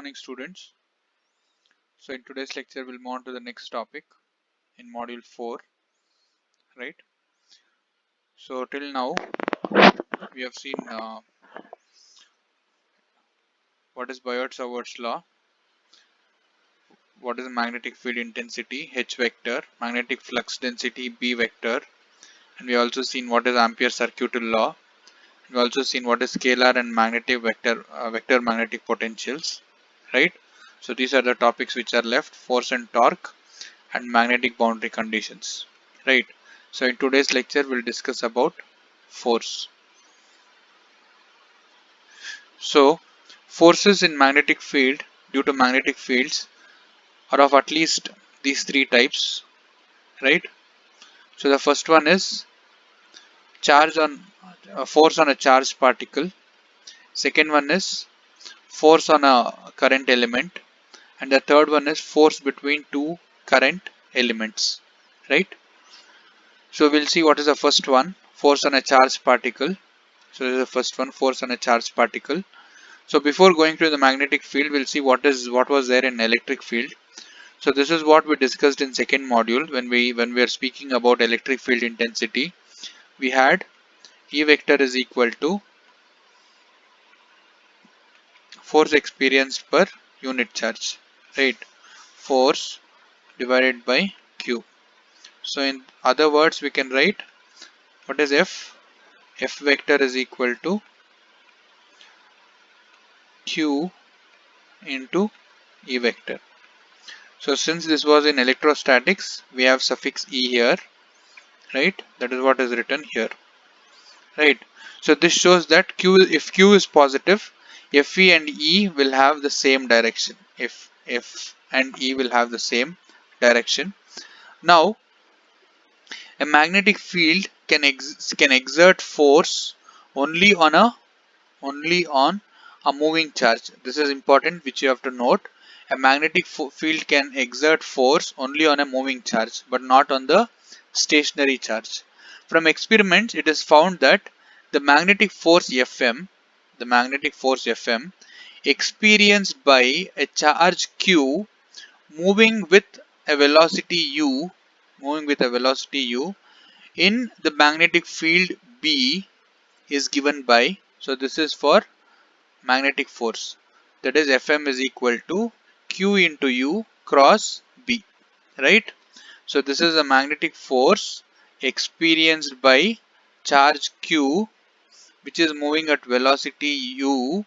morning, students. So in today's lecture we'll move on to the next topic in module 4, right? So till now we have seen what is Biot-Savart's law, what is magnetic field intensity H vector, magnetic flux density B vector, and we also seen what is Ampere's circuital law. We also seen what is scalar and magnetic vector magnetic potentials, right? So these are the topics which are left: force and torque and magnetic boundary conditions, right? So in today's lecture we'll discuss about force. So forces in magnetic field due to magnetic fields are of at least these three types, right? So the first one is charge on force on a charged particle. Second one is force on a current element, and the third one is force between two current elements, right? So we'll see what is the first one, force on a charged particle. So this is the first one, force on a charged particle. So before going to the magnetic field, we'll see what was there in electric field. So this is what we discussed in second module when we are speaking about electric field intensity. We had E vector is equal to force experienced per unit charge, right? Force divided by Q. So in other words, we can write what is F? F vector is equal to Q into E vector. So since this was in electrostatics, we have suffix E here, right? That is what is written here, right? So this shows that if Q is positive, Fe and E will have the same direction. If F and E will have the same direction. Now, a magnetic field can exert force only on a moving charge. This is important, which you have to note. A magnetic field can exert force only on a moving charge, but not on the stationary charge. From experiments, it is found that the magnetic force Fm, experienced by a charge Q moving with a velocity u in the magnetic field B is given by, so this is for magnetic force, that is Fm is equal to Q into U cross B, right? So this is a magnetic force experienced by charge Q which is moving at velocity U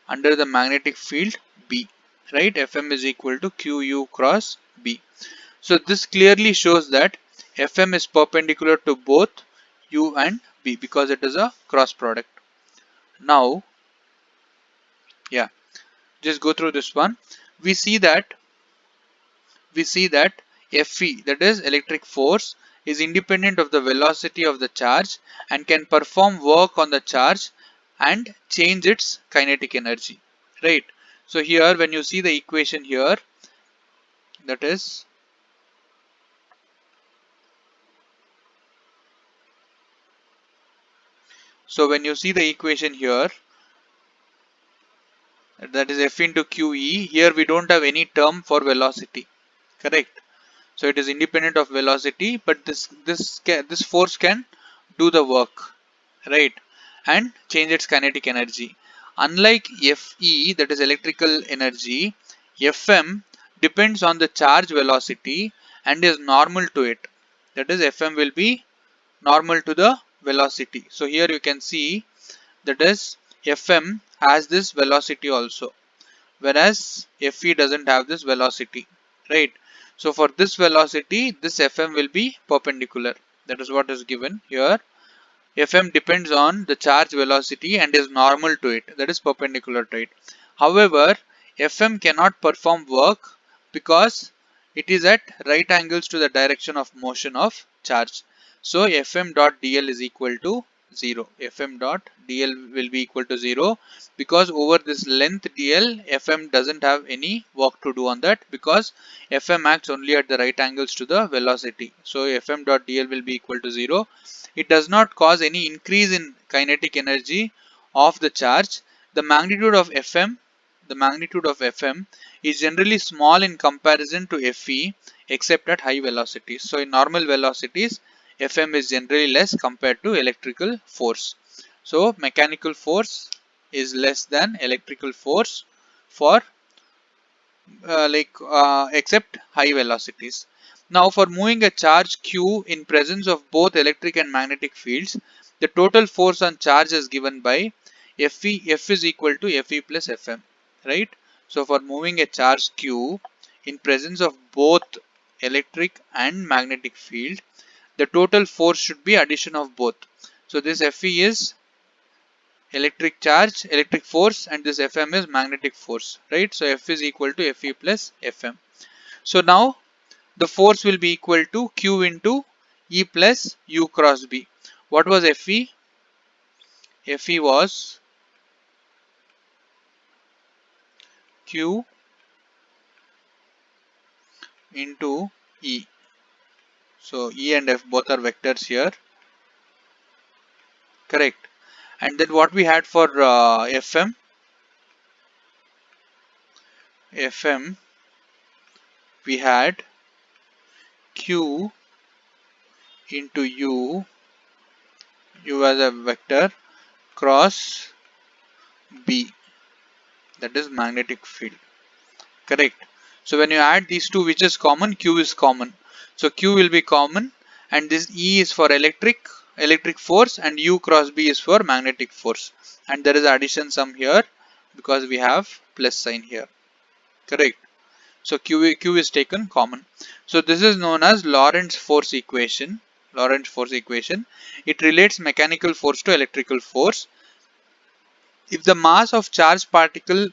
under the magnetic field B, right? Fm is equal to Qu cross B. So this clearly shows that Fm is perpendicular to both U and B because it is a cross product. Now, yeah, just go through this one. We see that Fe, that is electric force, is independent of the velocity of the charge and can perform work on the charge and change its kinetic energy, right? So here when you see the equation here, that is, so when you see the equation here, that is F into QE, here we don't have any term for velocity, correct? So it is independent of velocity, but this force can do the work, right, and change its kinetic energy. Unlike Fe, that is electrical energy, Fm depends on the charge velocity and is normal to it. That is, Fm will be normal to the velocity. So here you can see that is Fm has this velocity also, whereas Fe doesn't have this velocity, right? So for this velocity, this Fm will be perpendicular. That is what is given here. Fm depends on the charge velocity and is normal to it, that is perpendicular to it. However, Fm cannot perform work because it is at right angles to the direction of motion of charge. So Fm dot dl is equal to 0. Fm dot dl will be equal to 0 because over this length dl, Fm doesn't have any work to do on that because Fm acts only at the right angles to the velocity. So Fm dot dl will be equal to 0. It does not cause any increase in kinetic energy of the charge. The magnitude of Fm the magnitude of Fm is generally small in comparison to Fe except at high velocities. So in normal velocities, Fm is generally less compared to electrical force. So mechanical force is less than electrical force for except high velocities. Now for moving a charge q in presence of both electric and magnetic fields, the total force on charge is given by F is equal to Fe plus Fm, right? So for moving a charge q in presence of both electric and magnetic field, the total force should be addition of both. So this Fe is electric charge, electric force, and this Fm is magnetic force, right? So F is equal to Fe plus Fm. So now the force will be equal to Q into E plus U cross B. What was Fe? Fe was Q into E. So E and F both are vectors here, correct? And then what we had for Fm? Fm we had Q into U, U as a vector, cross B, that is magnetic field, correct? So when you add these two, which is common? Q is common. So Q will be common, and this E is for electric force, and U cross B is for magnetic force. And there is addition sum here because we have plus sign here, correct? So Q is taken common. So this is known as Lorentz force equation. Lorentz force equation. It relates mechanical force to electrical force. If the mass of charged particle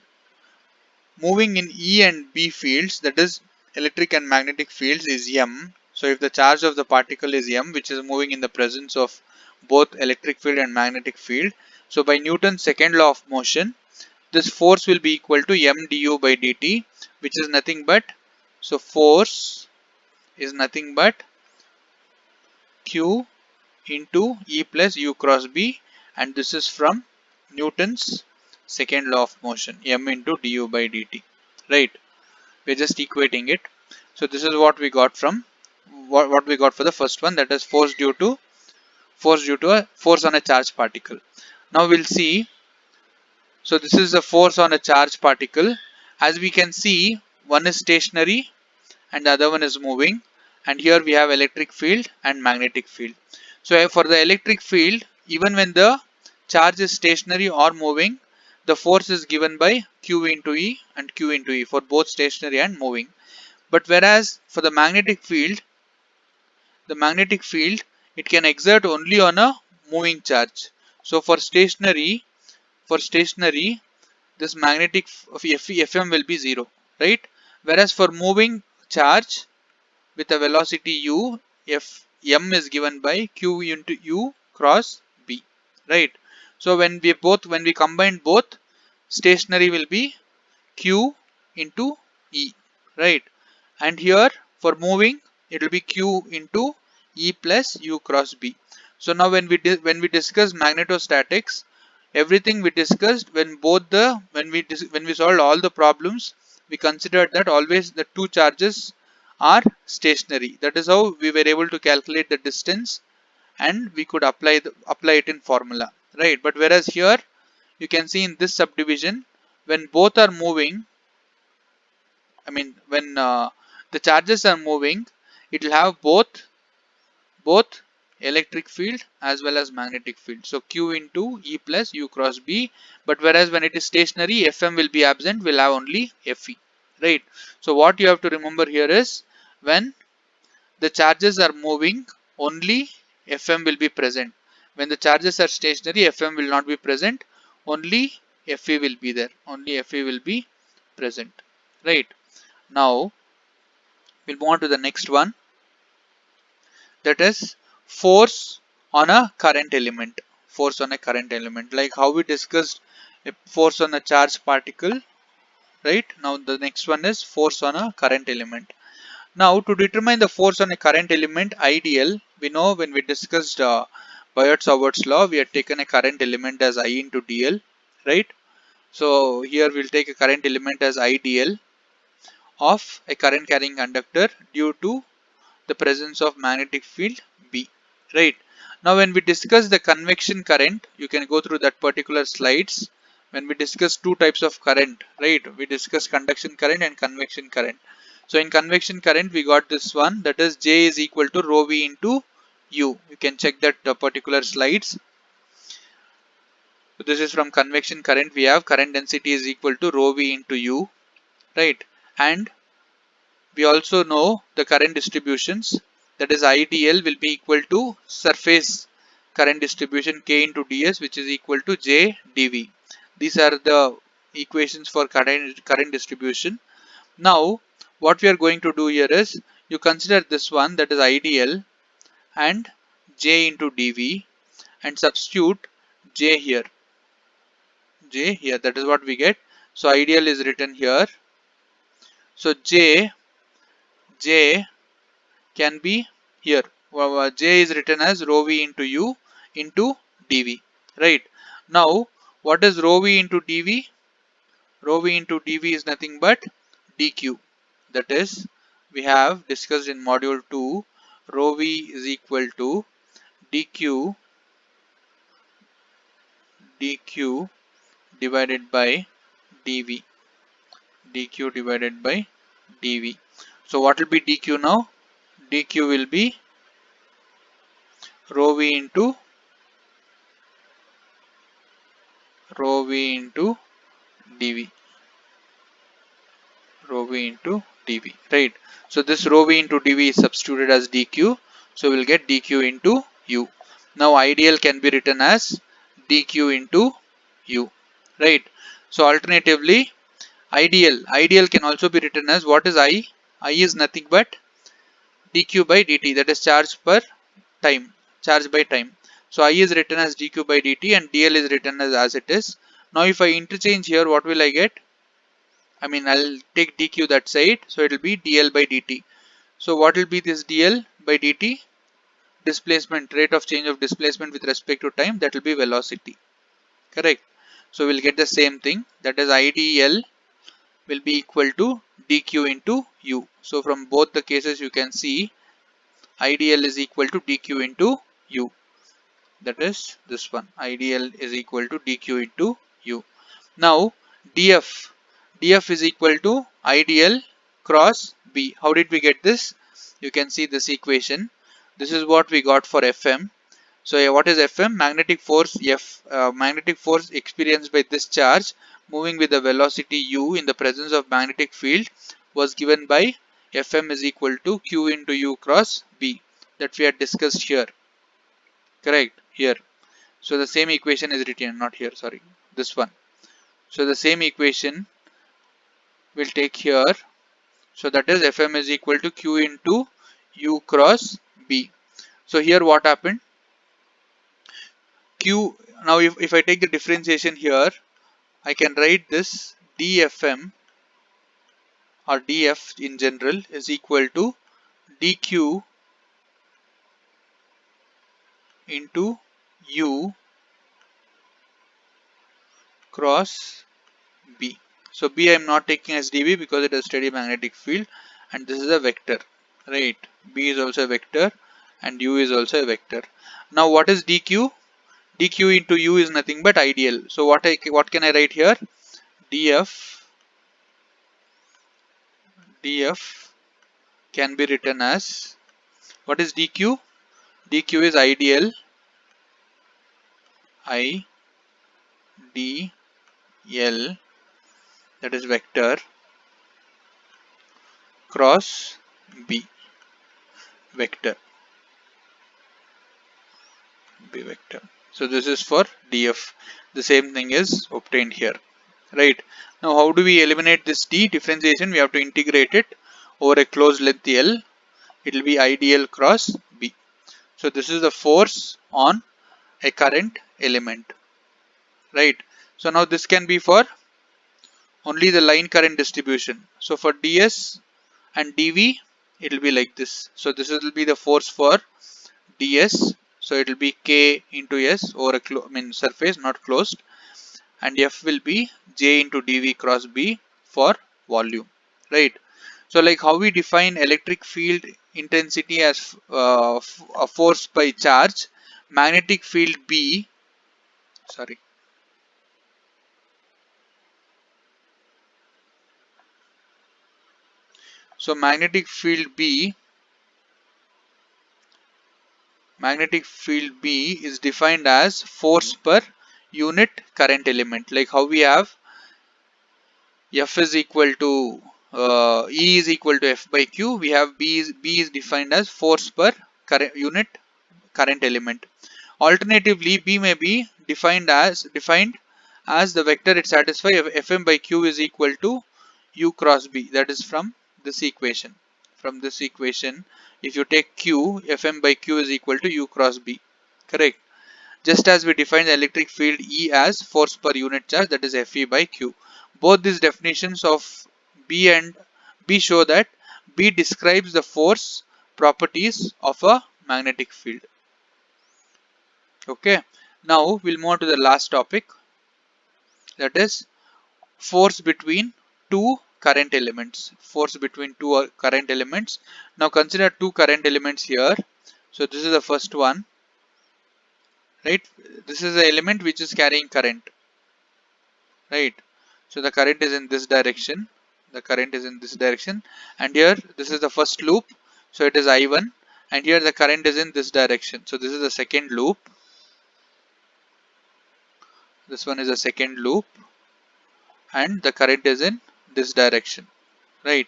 moving in E and B fields, that is electric and magnetic fields, is m. So if the charge of the particle is m, which is moving in the presence of both electric field and magnetic field, so by Newton's second law of motion, this force will be equal to m du by dt, which is nothing but, so force is nothing but Q into E plus U cross B, and this is from Newton's second law of motion, m into du by dt, right? We're just equating it. So this is what we got from what we got for the first one, that is force due to a force on a charged particle. Now we'll see. So this is the force on a charged particle. As we can see, one is stationary and the other one is moving, and here we have electric field and magnetic field. So for the electric field, even when the charge is stationary or moving, the force is given by Q into E and Q into E for both stationary and moving. But whereas for the magnetic field it can exert only on a moving charge. So for stationary this magnetic Fm will be 0, right? Whereas for moving charge with a velocity u, m is given by Q into U cross B, right? So when we combine both, stationary will be Q into E, right? And here for moving it will be Q into E plus U cross B. So now when we discuss magnetostatics, everything we discussed, when we solved all the problems, we considered that always the two charges are stationary. That is how we were able to calculate the distance, and we could apply it in formula, right? But whereas here you can see in this subdivision, when both are moving, when the charges are moving, it will have both electric field as well as magnetic field. So Q into E plus U cross B. But whereas when it is stationary, Fm will be absent, will have only Fe, right? So what you have to remember here is, when the charges are moving, only Fm will be present. When the charges are stationary, Fm will not be present, only Fe will be there, only Fe will be present, right? Now we'll move on to the next one, that is force on a current element. Force on a current element, like how we discussed a force on a charged particle, right? Now the next one is force on a current element. Now to determine the force on a current element, ideal, we know when we discussed Biot-Savart's law, we had taken a current element as I into dl, right? So here we'll take a current element as IDL of a current carrying conductor due to the presence of magnetic field B, right? Now when we discuss the convection current, you can go through that particular slides. When we discuss two types of current, right? We discuss conduction current and convection current. So in convection current, we got this one, that is J is equal to rho V into U. You can check that particular slides. So this is from convection current. We have current density is equal to rho V into U, right? And we also know the current distributions, that is IDL will be equal to surface current distribution K into ds, which is equal to J dV. These are the equations for current distribution. Now what we are going to do here is, you consider this one, that is IDL and J into dV, and substitute J here, that is what we get. So IDL is written here. So J can be here. J is written as rho V into U into dV, right? Now what is rho V into dV? Rho V into dV is nothing but dq. That is, we have discussed in module 2, rho V is equal to dq divided by dV, divided by dV. So what will be dq now? Dq will be rho V into dV, rho V into dV, right? So this rho V into dV is substituted as dq, so we'll get dq into U. Now ideal can be written as dq into U, right? So alternatively, ideal can also be written as, what is I? I is nothing but dq by dt, that is charge by time. So I is written as dq by dt and dl is written as it is. Now if I interchange here, what will I get? I mean, I'll take dq that side, so it will be dl by dt. So what will be this dl by dt? Displacement, rate of change of displacement with respect to time, that will be velocity, correct? So we'll get the same thing, that is idl will be equal to dq into u. So from both the cases you can see idl is equal to dq into u, that is this one, idl is equal to dq into u. Now df is equal to IDL cross B. How did we get this? You can see this equation. This is what we got for Fm. So what is Fm? Magnetic force F. Magnetic force experienced by this charge moving with the velocity u in the presence of magnetic field was given by Fm is equal to Q into U cross B, that we had discussed here. Correct? Here. So the same equation is written, not here, sorry. This one. So the same equation we'll take here. So that is Fm is equal to Q into U cross B. So here what happened? Q, now if I take the differentiation here, I can write this dFm or dF in general is equal to dQ into U cross B. So B I am not taking as dV because it is steady magnetic field and this is a vector, right? B is also a vector and U is also a vector. Now what is dQ? dQ into U is nothing but ideal. So what can I write here? dF can be written as, what is dQ? dQ is ideal, I d l, that is vector, cross B, vector, B vector. So this is for dF. The same thing is obtained here, right? Now how do we eliminate this d differentiation? We have to integrate it over a closed length L. It will be IDL cross B. So this is the force on a current element, right? So now this can be for only the line current distribution. So for ds and dv, it will be like this. So this will be the force for ds. So it will be k into s over a surface not closed, and f will be J into dV cross B for volume, right? So like how we define electric field intensity as a force by charge, magnetic field B, sorry. So magnetic field B is defined as force per unit current element. Like how we have F is equal to E is equal to F by Q, we have B is defined as force per current unit current element. Alternatively, B may be defined as the vector it satisfies if Fm by Q is equal to U cross B. That is from this equation. From this equation, if you take Q, Fm by Q is equal to U cross B. Correct. Just as we define the electric field E as force per unit charge, that is Fe by Q. Both these definitions of B and B show that B describes the force properties of a magnetic field. Okay, now we'll move on to the last topic, that is force between two current elements. Force between two current elements. Now consider two current elements here. So this is the first one, right? This is the element which is carrying current, right? So the current is in this direction. The current is in this direction, and here this is the first loop. So it is I1, and here the current is in this direction. So this is the second loop. This one is the second loop, and the current is in this direction, right?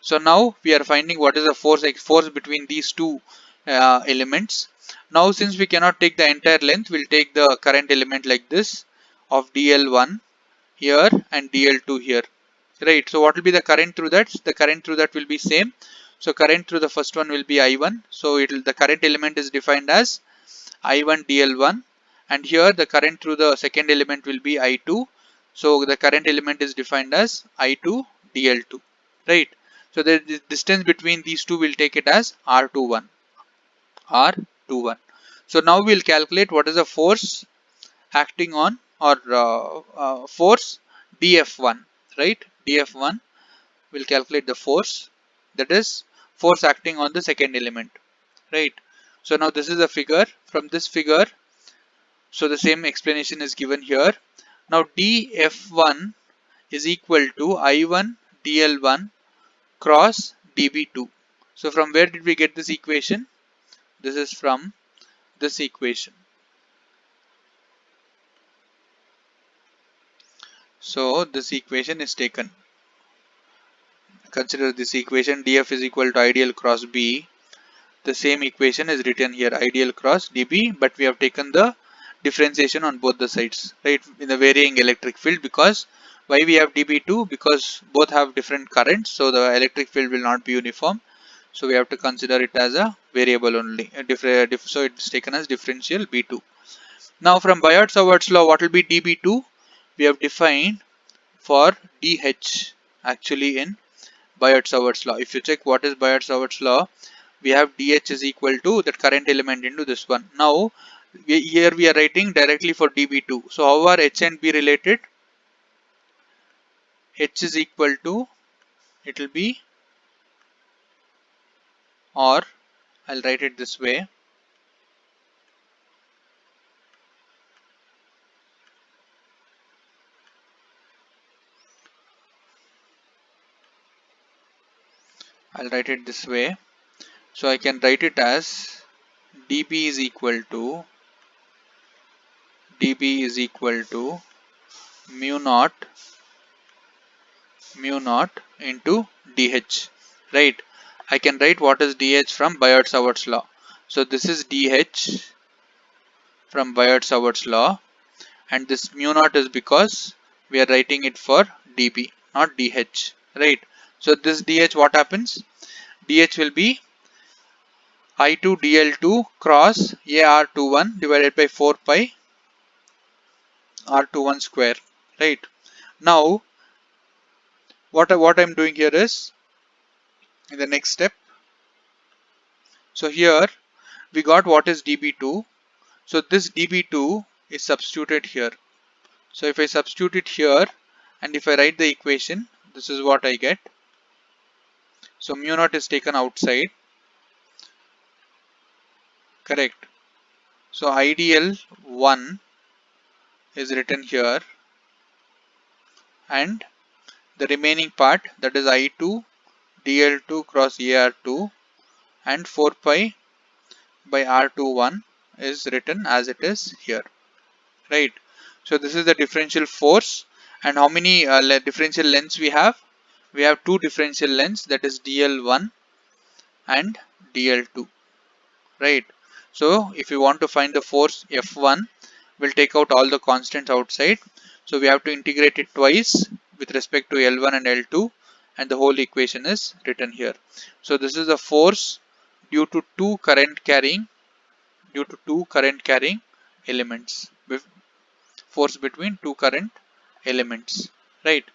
So now we are finding what is the force between these two elements. Now since we cannot take the entire length, we'll take the current element like this of dl1 here and dl2 here, right? So what will be the current through that? The current through that will be same. So current through the first one will be I1. So the current element is defined as I1 dl1, and here the current through the second element will be I2. So the current element is defined as I2 dl2, right? So the distance between these two will take it as R21. R21. So now we'll calculate what is the force acting on, or force dF1, right? dF1 will calculate the force, that is force acting on the second element, right? So now this is a figure. From this figure, so the same explanation is given here. Now dF1 is equal to I1 dL1 cross dB2. So from where did we get this equation? This is from this equation. So this equation is taken. Consider this equation, dF is equal to ideal cross B. The same equation is written here, ideal cross dB, but we have taken the differentiation on both the sides, right, in the varying electric field. Because why we have dB2? Because both have different currents, so the electric field will not be uniform. So we have to consider it as a variable only. So it's taken as differential B2. Now from Biot-Savart's law, what will be dB2? We have defined for dH actually in Biot-Savart's law. If you check what is Biot-Savart's law, we have dH is equal to that current element into this one. Now here we are writing directly for dB2. So how are H and B related? H is equal to, it will be, or I'll write it this way. I'll write it this way. So I can write it as dB is equal to mu naught into dH, right? I can write what is dH from Biot-Savart's law. So this is dH from Biot-Savart's law, and this mu naught is because we are writing it for dB, not dH, right? So this dH, what happens? dH will be I2 dL2 cross AR21 divided by 4 pi R21 square, right? Now what I'm doing here is, in the next step, so here we got what is dB2. So this dB2 is substituted here. So if I substitute it here, and if I write the equation, this is what I get. So mu naught is taken outside, correct. So ideal 1 is written here, and the remaining part, that is I2 dl2 cross AR2 and 4 pi by R21 is written as it is here, right? So this is the differential force, and how many differential lengths we have? We have two differential lengths, that is dl1 and dl2, right? So if you want to find the force F1, we'll take out all the constants outside. So we have to integrate it twice with respect to L1 and L2, and the whole equation is written here. So this is the force due to two current carrying elements, force between two current elements, right?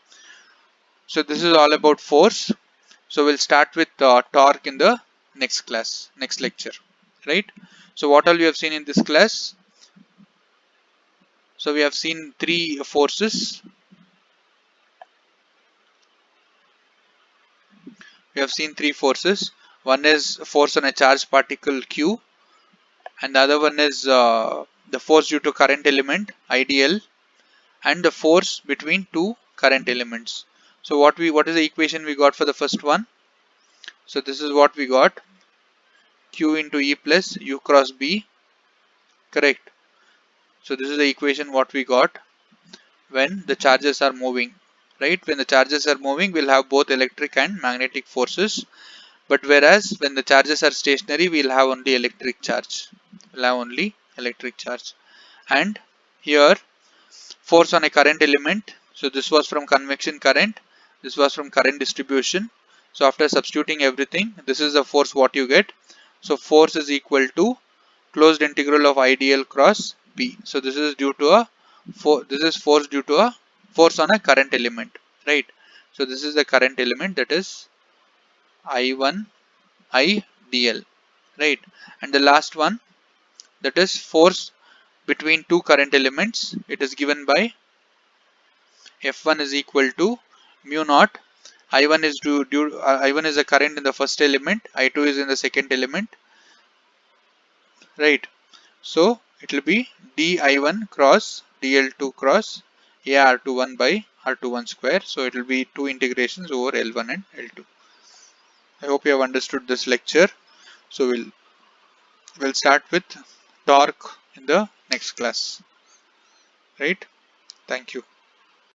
So this is all about force. So we'll start with torque in the next lecture, right? So what all you have seen in this class? So we have seen three forces. We have seen three forces. One is force on a charged particle Q, and the other one is the force due to current element IDL, and the force between two current elements. So what is the equation we got for the first one? So this is what we got: Q into E plus U cross B, correct. So this is the equation what we got when the charges are moving, right? When the charges are moving, we'll have both electric and magnetic forces. But whereas when the charges are stationary, we'll have only electric charge. And here, force on a current element. So this was from convection current. This was from current distribution. So after substituting everything, this is the force what you get. So force is equal to closed integral of IDL cross B. So this is due to a force due to a force on a current element, right? So this is the current element, that is I1 IDL, right? And the last one, that is force between two current elements. It is given by F1 is equal to mu naught. I1 is a current in the first element, I2 is in the second element, right? So it will be di1 cross dl2 cross ar21 by r21 square. So it will be two integrations over L1 and L2. I hope you have understood this lecture. So we'll start with torque in the next class, right? Thank you.